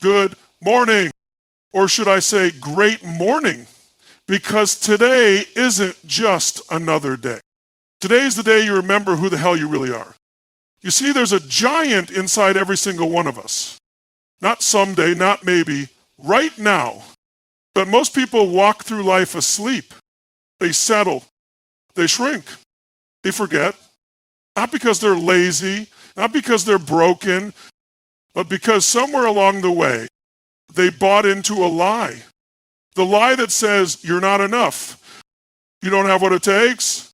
Good morning. Or should I say great morning? Because today isn't just another day. Today's the day you remember who the hell you really are. You see, there's a giant inside every single one of us. Not someday, not maybe, right now. But most people walk through life asleep. They settle. They shrink. They forget. Not because they're lazy, not because they're broken, but because somewhere along the way, they bought into a lie. The lie that says, you're not enough. You don't have what it takes.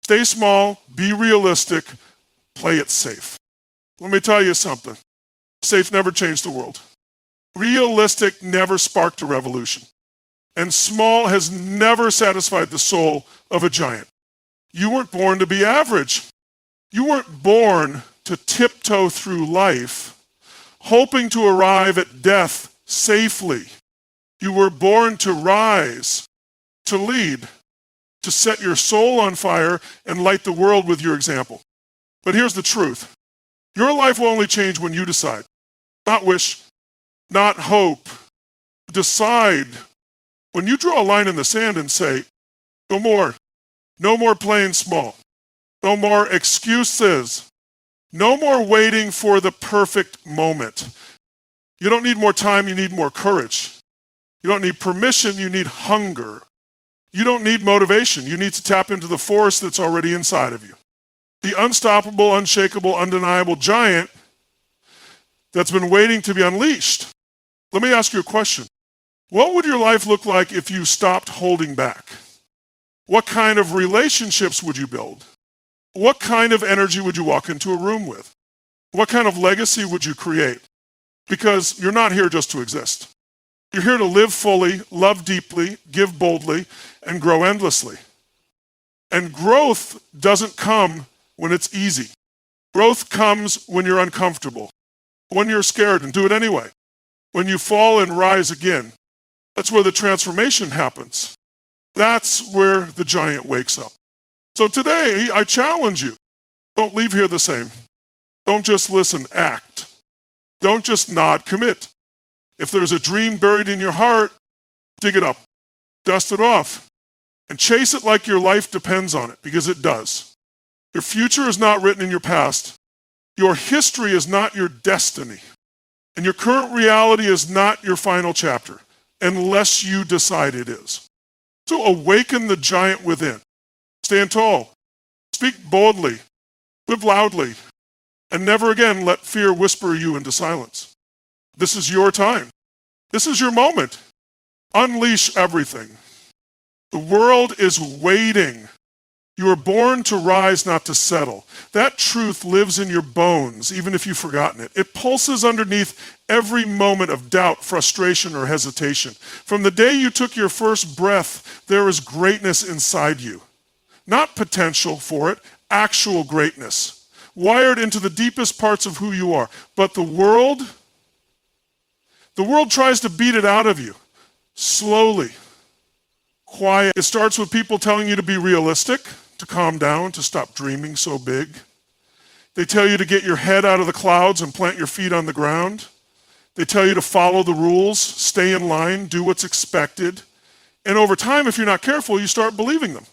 Stay small, be realistic, play it safe. Let me tell you something. Safe never changed the world. Realistic never sparked a revolution. And small has never satisfied the soul of a giant. You weren't born to be average. You weren't born to tiptoe through life, hoping to arrive at death safely. You were born to rise, to lead, to set your soul on fire and light the world with your example. But here's the truth. Your life will only change when you decide. Not wish, not hope. Decide. When you draw a line in the sand and say, no more. No more playing small. No more excuses. No more waiting for the perfect moment. You don't need more time, you need more courage. You don't need permission, you need hunger. You don't need motivation, you need to tap into the force that's already inside of you. The unstoppable, unshakable, undeniable giant that's been waiting to be unleashed. Let me ask you a question. What would your life look like if you stopped holding back? What kind of relationships would you build? What kind of energy would you walk into a room with? What kind of legacy would you create? Because you're not here just to exist. You're here to live fully, love deeply, give boldly, and grow endlessly. And growth doesn't come when it's easy. Growth comes when you're uncomfortable, when you're scared and do it anyway, when you fall and rise again. That's where the transformation happens. That's where the giant wakes up. So today, I challenge you. Don't leave here the same. Don't just listen, act. Don't just nod, commit. If there's a dream buried in your heart, dig it up, dust it off, and chase it like your life depends on it, because it does. Your future is not written in your past. Your history is not your destiny. And your current reality is not your final chapter, unless you decide it is. So awaken the giant within. Stand tall. Speak boldly. Live loudly. And never again let fear whisper you into silence. This is your time. This is your moment. Unleash everything. The world is waiting. You were born to rise, not to settle. That truth lives in your bones, even if you've forgotten it. It pulses underneath every moment of doubt, frustration, or hesitation. From the day you took your first breath, there is greatness inside you. Not potential for it, actual greatness. Wired into the deepest parts of who you are. But the world tries to beat it out of you. Slowly. Quiet. It starts with people telling you to be realistic, to calm down, to stop dreaming so big. They tell you to get your head out of the clouds and plant your feet on the ground. They tell you to follow the rules, stay in line, do what's expected. And over time, if you're not careful, you start believing them.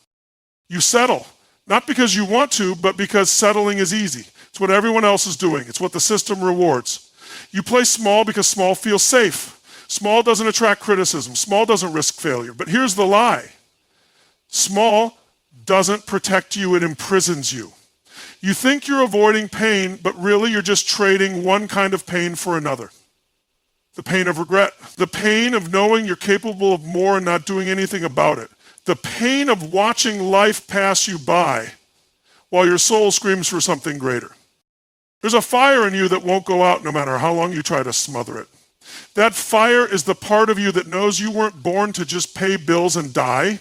You settle, not because you want to, but because settling is easy. It's what everyone else is doing. It's what the system rewards. You play small because small feels safe. Small doesn't attract criticism. Small doesn't risk failure. But here's the lie. Small doesn't protect you, it imprisons you. You think you're avoiding pain, but really you're just trading one kind of pain for another. The pain of regret. The pain of knowing you're capable of more and not doing anything about it. The pain of watching life pass you by while your soul screams for something greater. There's a fire in you that won't go out no matter how long you try to smother it. That fire is the part of you that knows you weren't born to just pay bills and die.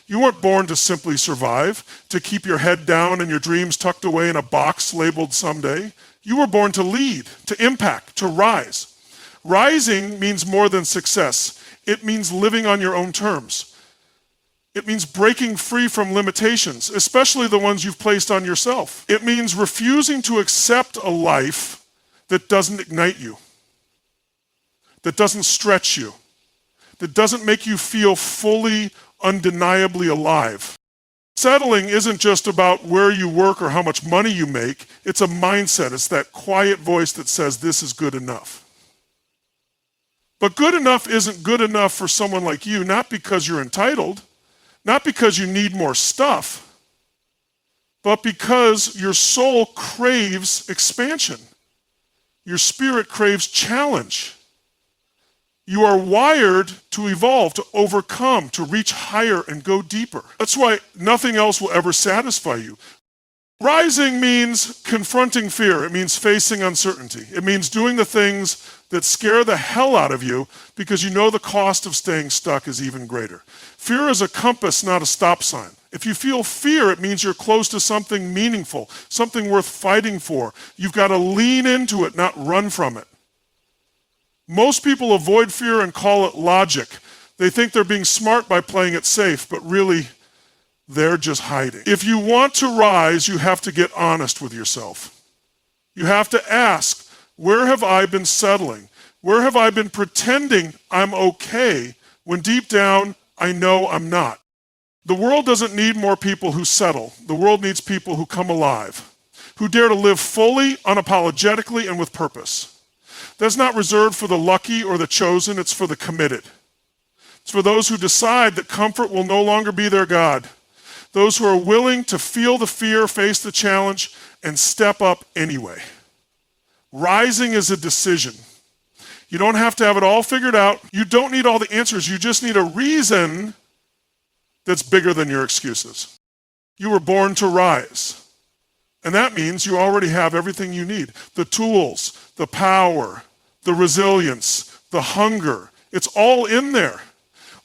You weren't born to simply survive, to keep your head down and your dreams tucked away in a box labeled someday. You were born to lead, to impact, to rise. Rising means more than success. It means living on your own terms. It means breaking free from limitations, especially the ones you've placed on yourself. It means refusing to accept a life that doesn't ignite you. that doesn't stretch you, that doesn't make you feel fully, undeniably alive. Settling isn't just about where you work or how much money you make. It's a mindset. It's that quiet voice that says, this is good enough. But good enough isn't good enough for someone like you, not because you're entitled, not because you need more stuff, but because your soul craves expansion. Your spirit craves challenge. You are wired to evolve, to overcome, to reach higher and go deeper. That's why nothing else will ever satisfy you. Rising means confronting fear. It means facing uncertainty. It means doing the things that scare the hell out of you because you know the cost of staying stuck is even greater. Fear is a compass, not a stop sign. If you feel fear, it means you're close to something meaningful, something worth fighting for. You've got to lean into it, not run from it. Most people avoid fear and call it logic. They think they're being smart by playing it safe, but really, they're just hiding. If you want to rise, you have to get honest with yourself. You have to ask, where have I been settling? Where have I been pretending I'm okay when deep down I know I'm not? The world doesn't need more people who settle. The world needs people who come alive, who dare to live fully, unapologetically, and with purpose. That's not reserved for the lucky or the chosen, it's for the committed. It's for those who decide that comfort will no longer be their God. Those who are willing to feel the fear, face the challenge, and step up anyway. Rising is a decision. You don't have to have it all figured out. You don't need all the answers. You just need a reason that's bigger than your excuses. You were born to rise. And that means you already have everything you need. The tools, the power, the resilience, the hunger. It's all in there.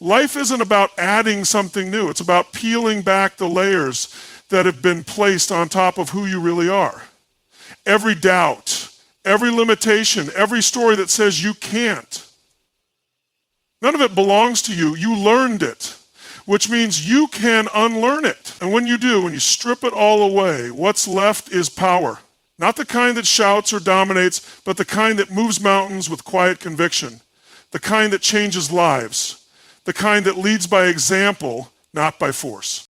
Life isn't about adding something new. It's about peeling back the layers that have been placed on top of who you really are. Every doubt, every limitation, every story that says you can't. None of it belongs to you. You learned it, which means you can unlearn it. And when you do, when you strip it all away, what's left is power. Not the kind that shouts or dominates, but the kind that moves mountains with quiet conviction. The kind that changes lives. The kind that leads by example, not by force.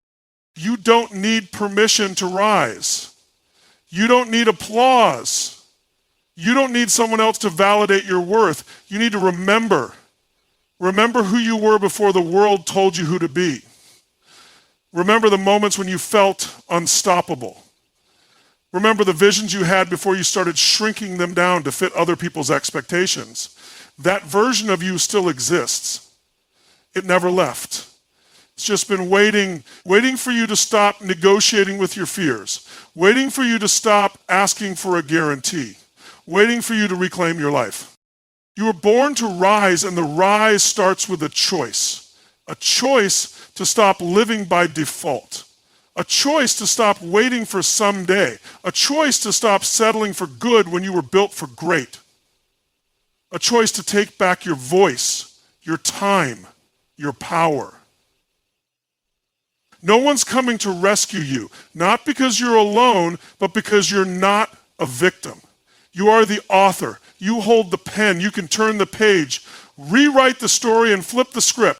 You don't need permission to rise. You don't need applause. You don't need someone else to validate your worth. You need to remember. Remember who you were before the world told you who to be. Remember the moments when you felt unstoppable. Remember the visions you had before you started shrinking them down to fit other people's expectations. That version of you still exists. It never left. It's just been waiting for you to stop negotiating with your fears, waiting for you to stop asking for a guarantee, waiting for you to reclaim your life. You were born to rise, and the rise starts with a choice to stop living by default, a choice to stop waiting for someday, a choice to stop settling for good when you were built for great, a choice to take back your voice, your time, your power. No one's coming to rescue you, not because you're alone, but because you're not a victim. You are the author. You hold the pen. You can turn the page, rewrite the story, and flip the script.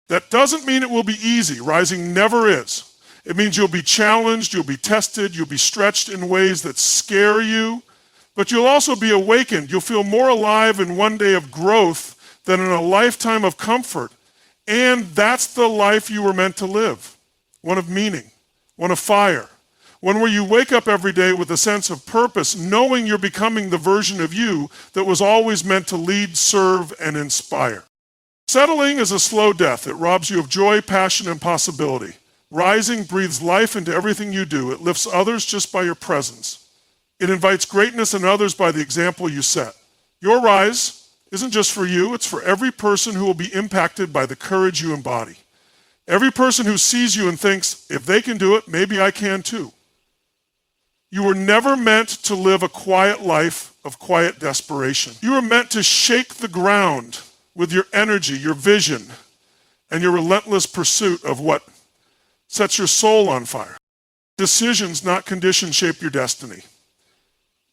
That doesn't mean it will be easy. Rising never is. It means you'll be challenged, you'll be tested, you'll be stretched in ways that scare you, but you'll also be awakened. You'll feel more alive in one day of growth than in a lifetime of comfort. And that's the life you were meant to live. One of meaning, one of fire. One where you wake up every day with a sense of purpose, knowing you're becoming the version of you that was always meant to lead, serve, and inspire. Settling is a slow death. It robs you of joy, passion, and possibility. Rising breathes life into everything you do. It lifts others just by your presence. It invites greatness in others by the example you set. Your rise isn't just for you, it's for every person who will be impacted by the courage you embody. Every person who sees you and thinks, if they can do it, maybe I can too. You were never meant to live a quiet life of quiet desperation. You were meant to shake the ground with your energy, your vision, and your relentless pursuit of what sets your soul on fire. Decisions, not conditions, shape your destiny.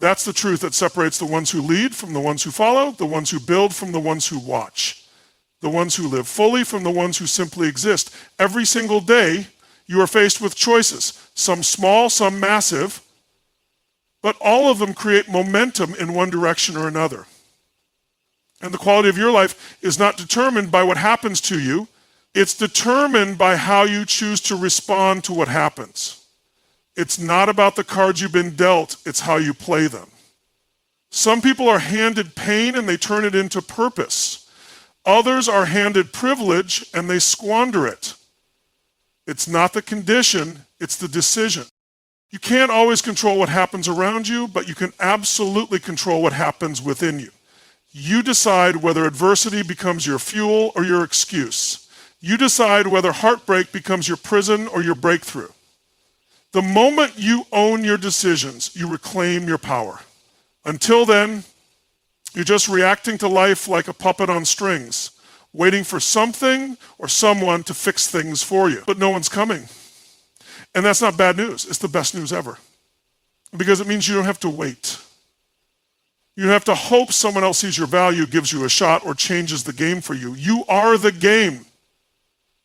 That's the truth that separates the ones who lead from the ones who follow, the ones who build from the ones who watch, the ones who live fully from the ones who simply exist. Every single day, you are faced with choices, some small, some massive, but all of them create momentum in one direction or another. And the quality of your life is not determined by what happens to you. It's determined by how you choose to respond to what happens. It's not about the cards you've been dealt, it's how you play them. Some people are handed pain and they turn it into purpose. Others are handed privilege and they squander it. It's not the condition, it's the decision. You can't always control what happens around you, but you can absolutely control what happens within you. You decide whether adversity becomes your fuel or your excuse. You decide whether heartbreak becomes your prison or your breakthrough. The moment you own your decisions, you reclaim your power. Until then, you're just reacting to life like a puppet on strings, waiting for something or someone to fix things for you. But no one's coming. And that's not bad news. It's the best news ever. Because it means you don't have to wait. You don't have to hope someone else sees your value, gives you a shot, or changes the game for you. You are the game.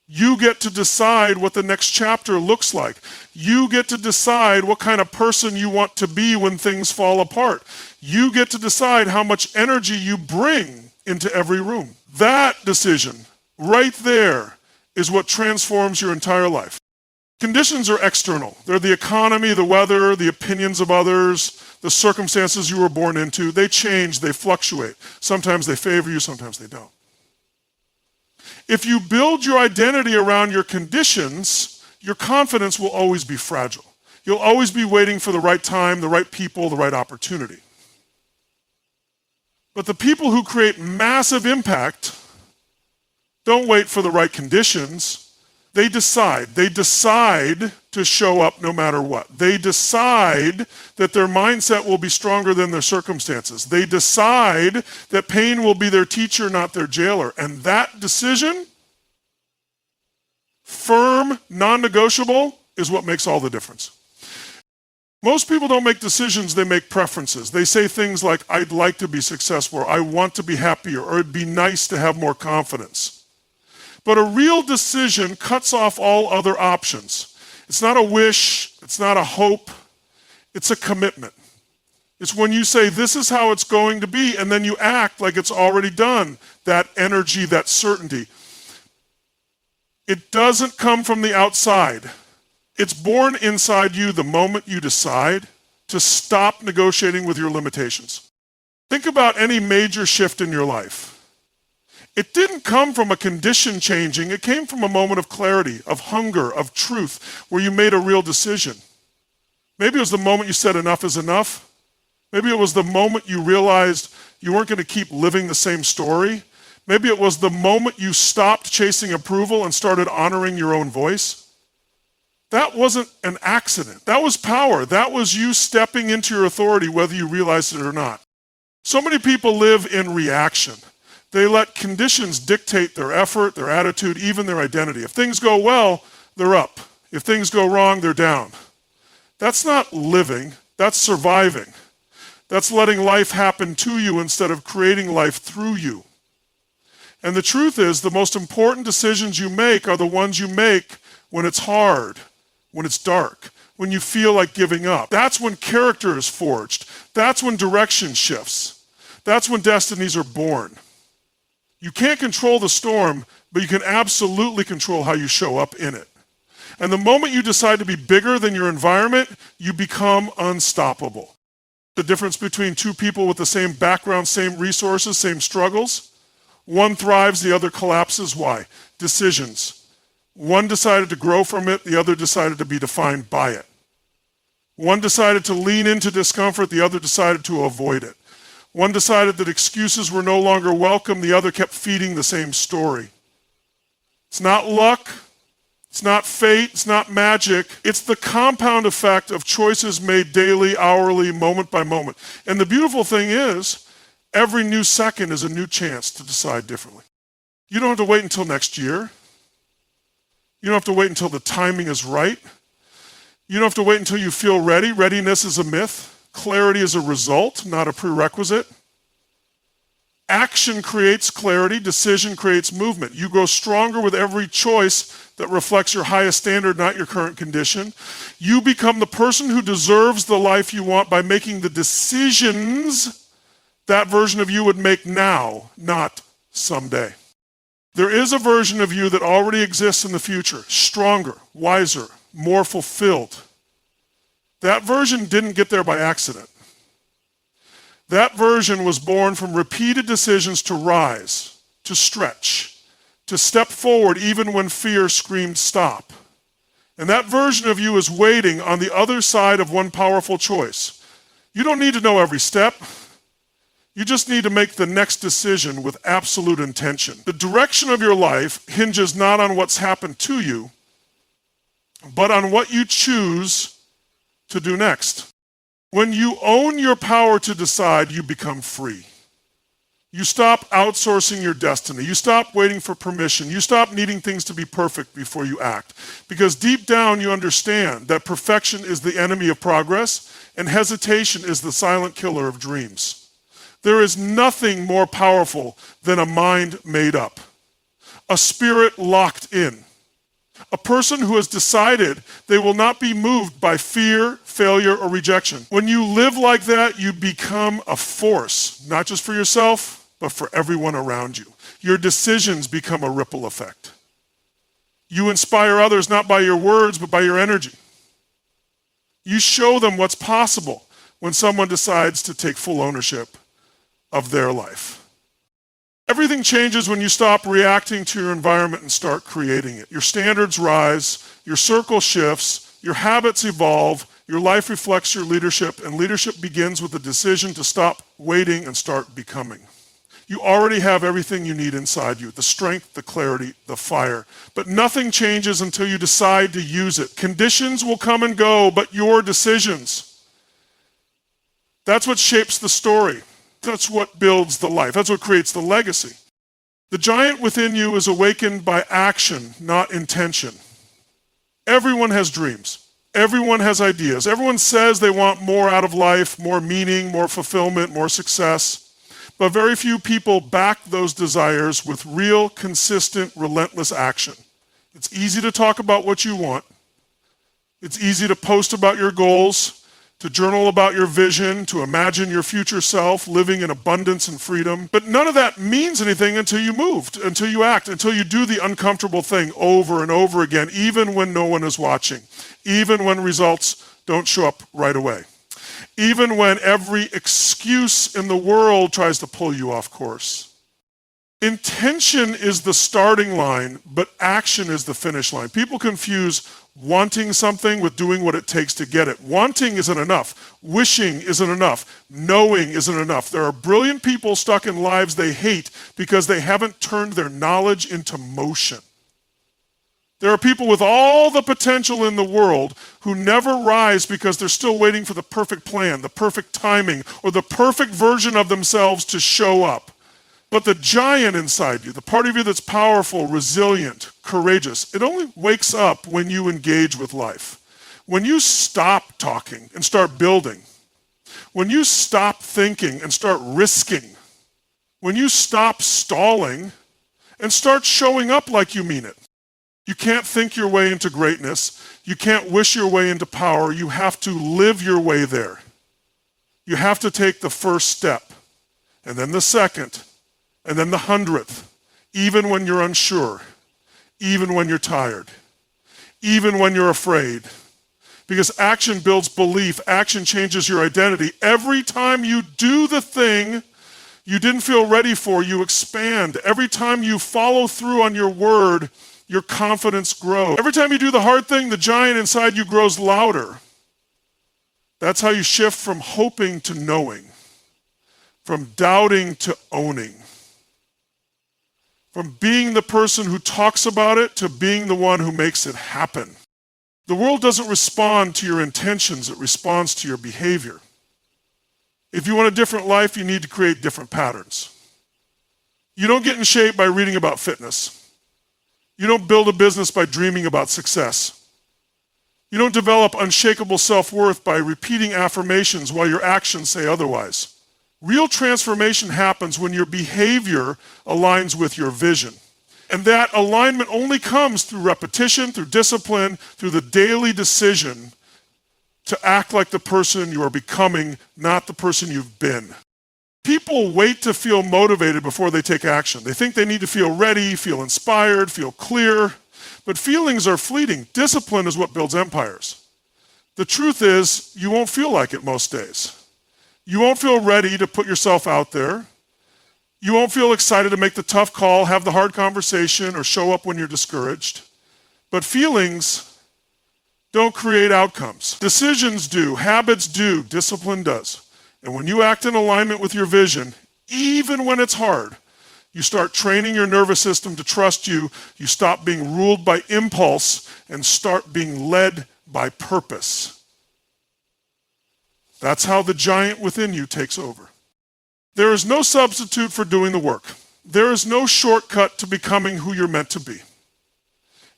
You get to decide what the next chapter looks like. You get to decide what kind of person you want to be when things fall apart. You get to decide how much energy you bring into every room. That decision right there is what transforms your entire life. Conditions are external. They're the economy, the weather, the opinions of others, the circumstances you were born into. They change, they fluctuate. Sometimes they favor you, sometimes they don't. If you build your identity around your conditions, your confidence will always be fragile. You'll always be waiting for the right time, the right people, the right opportunity. But the people who create massive impact don't wait for the right conditions. They decide to show up no matter what. They decide that their mindset will be stronger than their circumstances. They decide that pain will be their teacher, not their jailer. And that decision, firm, non-negotiable, is what makes all the difference. Most people don't make decisions, they make preferences. They say things like, I'd like to be successful, or I want to be happier, or it'd be nice to have more confidence. But a real decision cuts off all other options. It's not a wish, it's not a hope, it's a commitment. It's when you say, this is how it's going to be, and then you act like it's already done. That energy, that certainty. It doesn't come from the outside. It's born inside you the moment you decide to stop negotiating with your limitations. Think about any major shift in your life. It didn't come from a condition changing. It came from a moment of clarity, of hunger, of truth, where you made a real decision. Maybe it was the moment you said enough is enough. Maybe it was the moment you realized you weren't going to keep living the same story. Maybe it was the moment you stopped chasing approval and started honoring your own voice. That wasn't an accident. That was power. That was you stepping into your authority, whether you realized it or not. So many people live in reaction. They let conditions dictate their effort, their attitude, even their identity. If things go well, they're up. If things go wrong, they're down. That's not living, that's surviving. That's letting life happen to you instead of creating life through you. And the truth is, the most important decisions you make are the ones you make when it's hard, when it's dark, when you feel like giving up. That's when character is forged. That's when direction shifts. That's when destinies are born. You can't control the storm, but you can absolutely control how you show up in it. And the moment you decide to be bigger than your environment, you become unstoppable. The difference between two people with the same background, same resources, same struggles, one thrives, the other collapses. Why? Decisions. One decided to grow from it, the other decided to be defined by it. One decided to lean into discomfort, the other decided to avoid it. One decided that excuses were no longer welcome, the other kept feeding the same story. It's not luck, it's not fate, it's not magic. It's the compound effect of choices made daily, hourly, moment by moment. And the beautiful thing is, every new second is a new chance to decide differently. You don't have to wait until next year. You don't have to wait until the timing is right. You don't have to wait until you feel ready. Readiness is a myth. Clarity is a result, not a prerequisite. Action creates clarity, decision creates movement. You grow stronger with every choice that reflects your highest standard, not your current condition. You become the person who deserves the life you want by making the decisions that version of you would make now, not someday. There is a version of you that already exists in the future, stronger, wiser, more fulfilled. That version didn't get there by accident. That version was born from repeated decisions to rise, to stretch, to step forward even when fear screamed stop. And that version of you is waiting on the other side of one powerful choice. You don't need to know every step. You just need to make the next decision with absolute intention. The direction of your life hinges not on what's happened to you, but on what you choose to do next. When you own your power to decide, you become free. You stop outsourcing your destiny. You stop waiting for permission. You stop needing things to be perfect before you act. Because deep down you understand that perfection is the enemy of progress and hesitation is the silent killer of dreams. There is nothing more powerful than a mind made up, a spirit locked in. A person who has decided they will not be moved by fear, failure, or rejection. When you live like that, you become a force, not just for yourself, but for everyone around you. Your decisions become a ripple effect. You inspire others not by your words, but by your energy. You show them what's possible when someone decides to take full ownership of their life. Everything changes when you stop reacting to your environment and start creating it. Your standards rise, your circle shifts, your habits evolve, your life reflects your leadership, and leadership begins with the decision to stop waiting and start becoming. You already have everything you need inside you, the strength, the clarity, the fire. But nothing changes until you decide to use it. Conditions will come and go, but your decisions. That's what shapes the story. That's what builds the life. That's what creates the legacy. The giant within you is awakened by action, not intention. Everyone has dreams. Everyone has ideas. Everyone says they want more out of life, more meaning, more fulfillment, more success. But very few people back those desires with real, consistent, relentless action. It's easy to talk about what you want. It's easy to post about your goals, to journal about your vision, to imagine your future self living in abundance and freedom. But none of that means anything until you move, until you act, until you do the uncomfortable thing over and over again, even when no one is watching, even when results don't show up right away, even when every excuse in the world tries to pull you off course. Intention is the starting line, but action is the finish line. People confuse wanting something with doing what it takes to get it. Wanting isn't enough. Wishing isn't enough. Knowing isn't enough. There are brilliant people stuck in lives they hate because they haven't turned their knowledge into motion. There are people with all the potential in the world who never rise because they're still waiting for the perfect plan, the perfect timing, or the perfect version of themselves to show up. But the giant inside you, the part of you that's powerful, resilient, courageous, it only wakes up when you engage with life. When you stop talking and start building. When you stop thinking and start risking. When you stop stalling and start showing up like you mean it. You can't think your way into greatness. You can't wish your way into power. You have to live your way there. You have to take the first step, and then the second, and then the 100th, even when you're unsure, even when you're tired, even when you're afraid. Because action builds belief. Action changes your identity. Every time you do the thing you didn't feel ready for, you expand. Every time you follow through on your word, your confidence grows. Every time you do the hard thing, the giant inside you grows louder. That's how you shift from hoping to knowing, from doubting to owning, from being the person who talks about it to being the one who makes it happen. The world doesn't respond to your intentions, it responds to your behavior. If you want a different life, you need to create different patterns. You don't get in shape by reading about fitness. You don't build a business by dreaming about success. You don't develop unshakable self-worth by repeating affirmations while your actions say otherwise. Real transformation happens when your behavior aligns with your vision. And that alignment only comes through repetition, through discipline, through the daily decision to act like the person you are becoming, not the person you've been. People wait to feel motivated before they take action. They think they need to feel ready, feel inspired, feel clear. But feelings are fleeting. Discipline is what builds empires. The truth is, you won't feel like it most days. You won't feel ready to put yourself out there. You won't feel excited to make the tough call, have the hard conversation, or show up when you're discouraged. But feelings don't create outcomes. Decisions do, habits do, discipline does. And when you act in alignment with your vision, even when it's hard, you start training your nervous system to trust you. You stop being ruled by impulse and start being led by purpose. That's how the giant within you takes over. There is no substitute for doing the work. There is no shortcut to becoming who you're meant to be.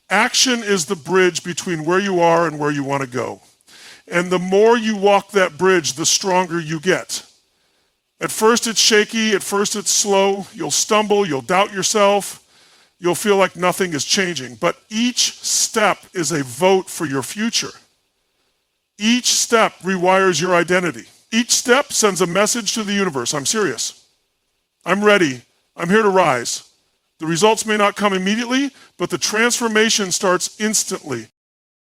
Action is the bridge between where you are and where you want to go. And the more you walk that bridge, the stronger you get. At first it's shaky, at first it's slow, you'll stumble, you'll doubt yourself, you'll feel like nothing is changing. But each step is a vote for your future. Each step rewires your identity. Each step sends a message to the universe. I'm serious. I'm ready. I'm here to rise. The results may not come immediately, but the transformation starts instantly.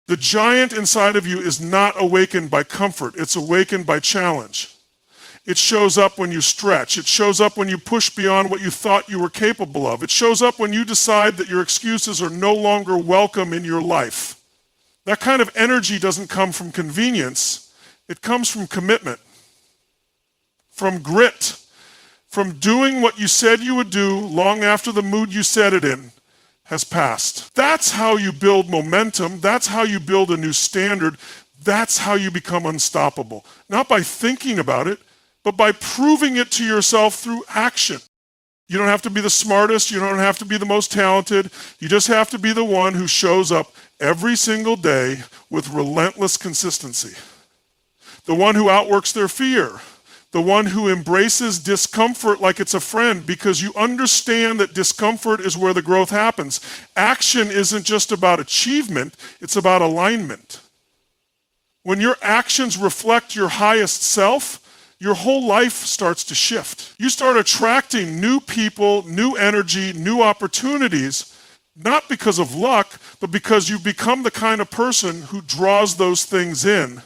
The giant inside of you is not awakened by comfort. It's awakened by challenge. It shows up when you stretch. It shows up when you push beyond what you thought you were capable of. It shows up when you decide that your excuses are no longer welcome in your life. That kind of energy doesn't come from convenience. It comes from commitment, from grit, from doing what you said you would do long after the mood you said it in has passed. That's how you build momentum. That's how you build a new standard. That's how you become unstoppable. Not by thinking about it, but by proving it to yourself through action. You don't have to be the smartest. You don't have to be the most talented. You just have to be the one who shows up every single day with relentless consistency. The one who outworks their fear. The one who embraces discomfort like it's a friend because you understand that discomfort is where the growth happens. Action isn't just about achievement, it's about alignment. When your actions reflect your highest self, your whole life starts to shift. You start attracting new people, new energy, new opportunities, not because of luck, but because you become the kind of person who draws those things in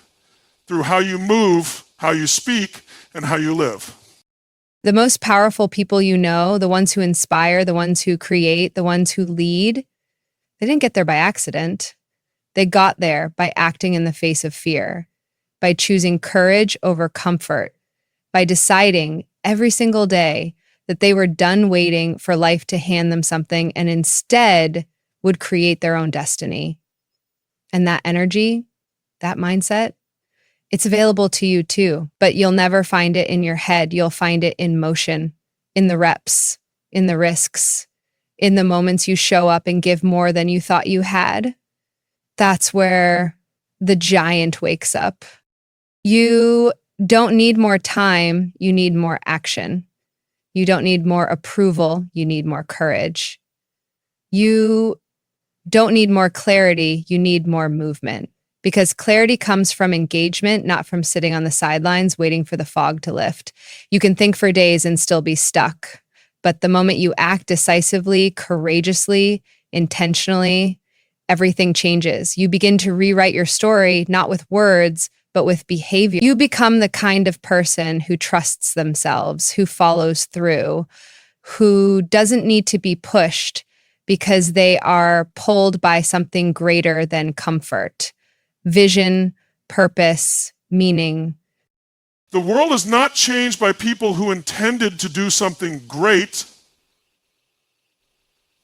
through how you move, how you speak, and how you live. The most powerful people you know, the ones who inspire, the ones who create, the ones who lead, they didn't get there by accident. They got there by acting in the face of fear, by choosing courage over comfort, by deciding every single day that they were done waiting for life to hand them something and instead would create their own destiny. And that energy, that mindset, it's available to you too, but you'll never find it in your head. You'll find it in motion, in the reps, in the risks, in the moments you show up and give more than you thought you had. That's where the giant wakes up. You don't need more time, you need more action. You don't need more approval, you need more courage. You don't need more clarity, you need more movement. Because clarity comes from engagement, not from sitting on the sidelines waiting for the fog to lift. You can think for days and still be stuck. But the moment you act decisively, courageously, intentionally, everything changes. You begin to rewrite your story, not with words, but with behavior. You become the kind of person who trusts themselves, who follows through, who doesn't need to be pushed because they are pulled by something greater than comfort. Vision, purpose, meaning. The world is not changed by people who intended to do something great.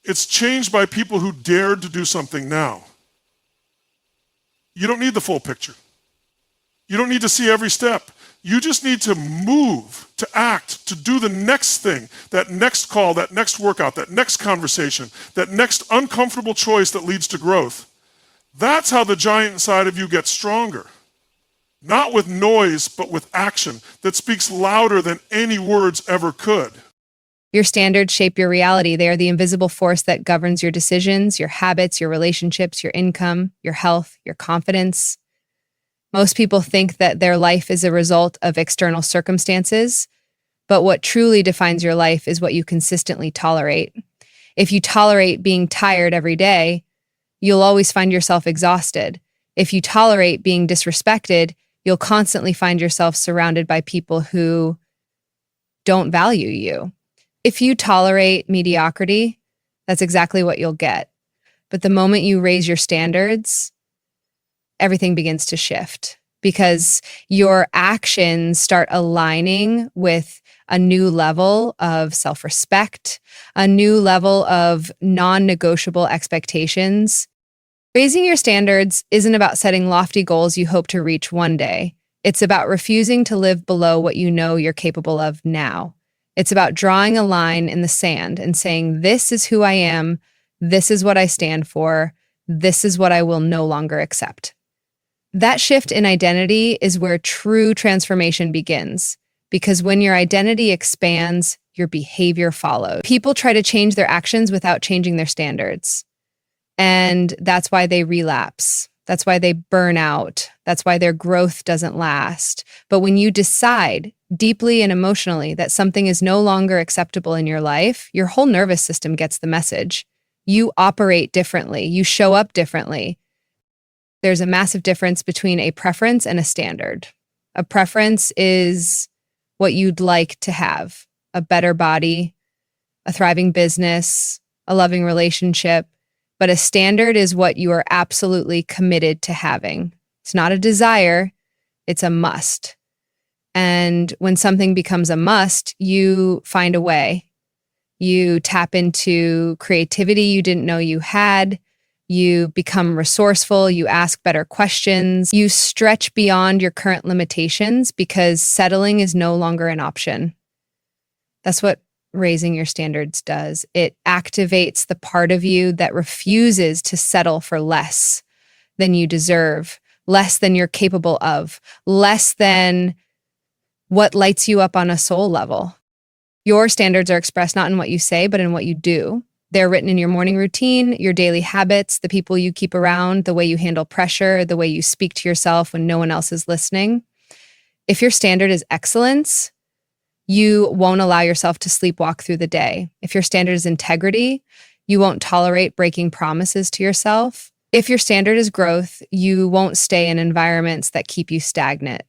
It's changed by people who dared to do something now. You don't need the full picture. You don't need to see every step. You just need to move, to act, to do the next thing, that next call, that next workout, that next conversation, that next uncomfortable choice that leads to growth. That's how the giant inside of you gets stronger. Not with noise, but with action that speaks louder than any words ever could. Your standards shape your reality. They are the invisible force that governs your decisions, your habits, your relationships, your income, your health, your confidence. Most people think that their life is a result of external circumstances, but what truly defines your life is what you consistently tolerate. If you tolerate being tired every day, you'll always find yourself exhausted. If you tolerate being disrespected, you'll constantly find yourself surrounded by people who don't value you. If you tolerate mediocrity, that's exactly what you'll get. But the moment you raise your standards, everything begins to shift because your actions start aligning with a new level of self-respect, a new level of non-negotiable expectations. Raising your standards isn't about setting lofty goals you hope to reach one day. It's about refusing to live below what you know you're capable of now. It's about drawing a line in the sand and saying, this is who I am, this is what I stand for, this is what I will no longer accept. That shift in identity is where true transformation begins, because when your identity expands, your behavior follows. People try to change their actions without changing their standards. And that's why they relapse. That's why they burn out. That's why their growth doesn't last. But when you decide deeply and emotionally that something is no longer acceptable in your life, your whole nervous system gets the message. You operate differently. You show up differently. There's a massive difference between a preference and a standard. A preference is what you'd like to have: a better body, a thriving business, a loving relationship. But a standard is what you are absolutely committed to having. It's not a desire, it's a must. And when something becomes a must, you find a way. You tap into creativity you didn't know you had. You become resourceful. You ask better questions. You stretch beyond your current limitations because settling is no longer an option. That's what raising your standards does. It activates the part of you that refuses to settle for less than you deserve, less than you're capable of, less than what lights you up on a soul level. Your standards are expressed not in what you say, but in what you do. They're written in your morning routine, your daily habits, the people you keep around, the way you handle pressure, the way you speak to yourself when no one else is listening. If your standard is excellence, you won't allow yourself to sleepwalk through the day. If your standard is integrity, you won't tolerate breaking promises to yourself. If your standard is growth, you won't stay in environments that keep you stagnant.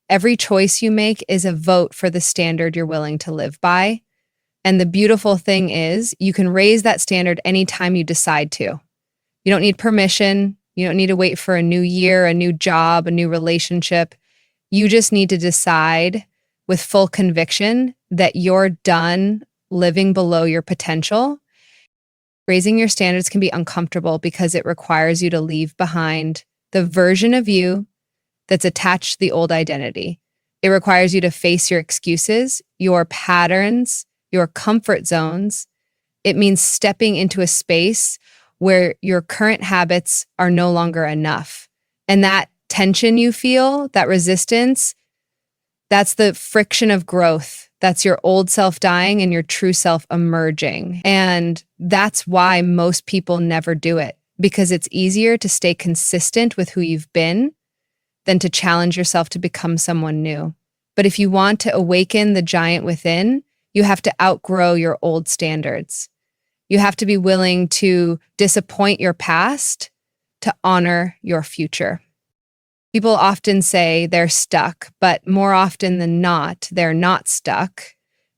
Every choice you make is a vote for the standard you're willing to live by. And the beautiful thing is, you can raise that standard anytime you decide to. You don't need permission. You don't need to wait for a new year, a new job, a new relationship. You just need to decide with full conviction that you're done living below your potential. Raising your standards can be uncomfortable because it requires you to leave behind the version of you that's attached to the old identity. It requires you to face your excuses, your patterns, your comfort zones. It means stepping into a space where your current habits are no longer enough. And that tension you feel, that resistance, that's the friction of growth. That's your old self dying and your true self emerging. And that's why most people never do it, because it's easier to stay consistent with who you've been than to challenge yourself to become someone new. But if you want to awaken the giant within, you have to outgrow your old standards. You have to be willing to disappoint your past to honor your future. People often say they're stuck, but more often than not, they're not stuck.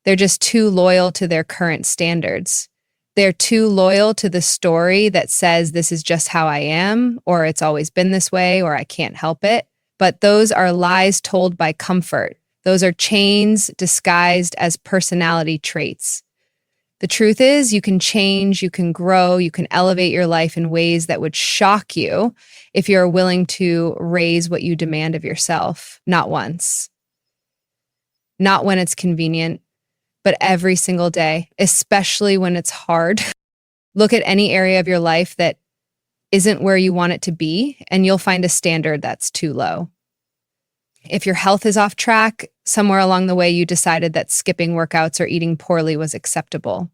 They're just too loyal to their current standards. They're too loyal to the story that says this is just how I am, or it's always been this way, or I can't help it. But those are lies told by comfort. Those are chains disguised as personality traits. The truth is, you can change, you can grow, you can elevate your life in ways that would shock you if you're willing to raise what you demand of yourself. Not once, not when it's convenient, but every single day, especially when it's hard. Look at any area of your life that isn't where you want it to be, and you'll find a standard that's too low. If your health is off track, somewhere along the way you decided that skipping workouts or eating poorly was acceptable.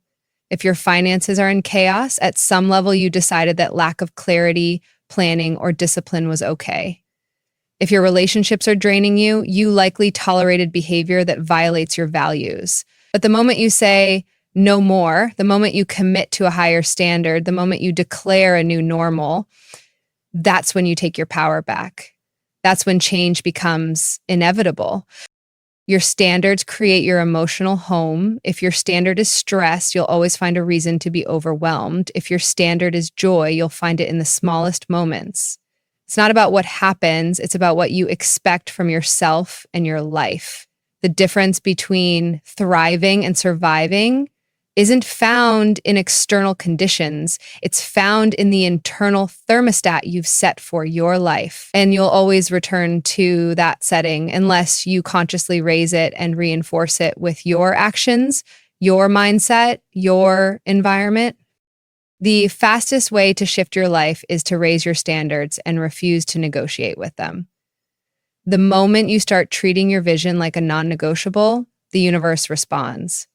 If your finances are in chaos, at some level you decided that lack of clarity, planning, or discipline was okay. If your relationships are draining you, you likely tolerated behavior that violates your values. But the moment you say no more, the moment you commit to a higher standard, the moment you declare a new normal, that's when you take your power back. That's when change becomes inevitable. Your standards create your emotional home. If your standard is stress, you'll always find a reason to be overwhelmed. If your standard is joy, you'll find it in the smallest moments. It's not about what happens, it's about what you expect from yourself and your life. The difference between thriving and surviving isn't found in external conditions. It's found in the internal thermostat you've set for your life. And you'll always return to that setting unless you consciously raise it and reinforce it with your actions, your mindset, your environment. The fastest way to shift your life is to raise your standards and refuse to negotiate with them. The moment you start treating your vision like a non-negotiable, the universe responds.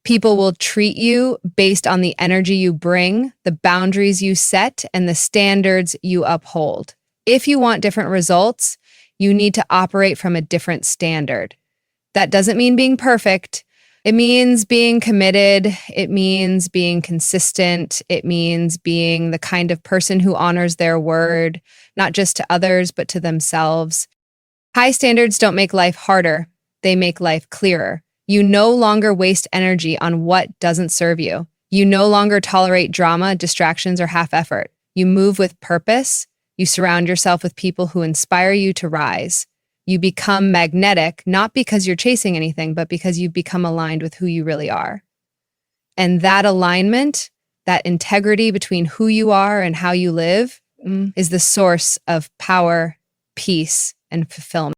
People will treat you based on the energy you bring, the boundaries you set, and the standards you uphold. If you want different results, you need to operate from a different standard. That doesn't mean being perfect. It means being committed. It means being consistent. It means being the kind of person who honors their word, not just to others, but to themselves. High standards don't make life harder. They make life clearer. You no longer waste energy on what doesn't serve you. You no longer tolerate drama, distractions, or half effort. You move with purpose. You surround yourself with people who inspire you to rise. You become magnetic, not because you're chasing anything, but because you've become aligned with who you really are. And that alignment, that integrity between who you are and how you live, is the source of power, peace, and fulfillment.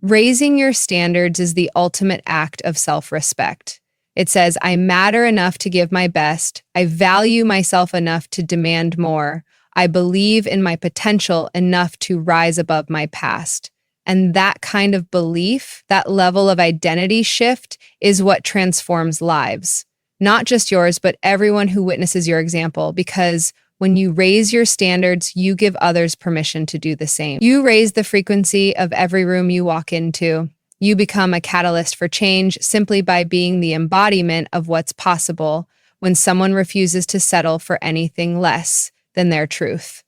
Raising your standards is the ultimate act of self-respect. It says, I matter enough to give my best. I value myself enough to demand more. I believe in my potential enough to rise above my past. And that kind of belief, that level of identity shift, is what transforms lives. Not just yours, but everyone who witnesses your example, because when you raise your standards, you give others permission to do the same. You raise the frequency of every room you walk into. You become a catalyst for change simply by being the embodiment of what's possible when someone refuses to settle for anything less than their truth.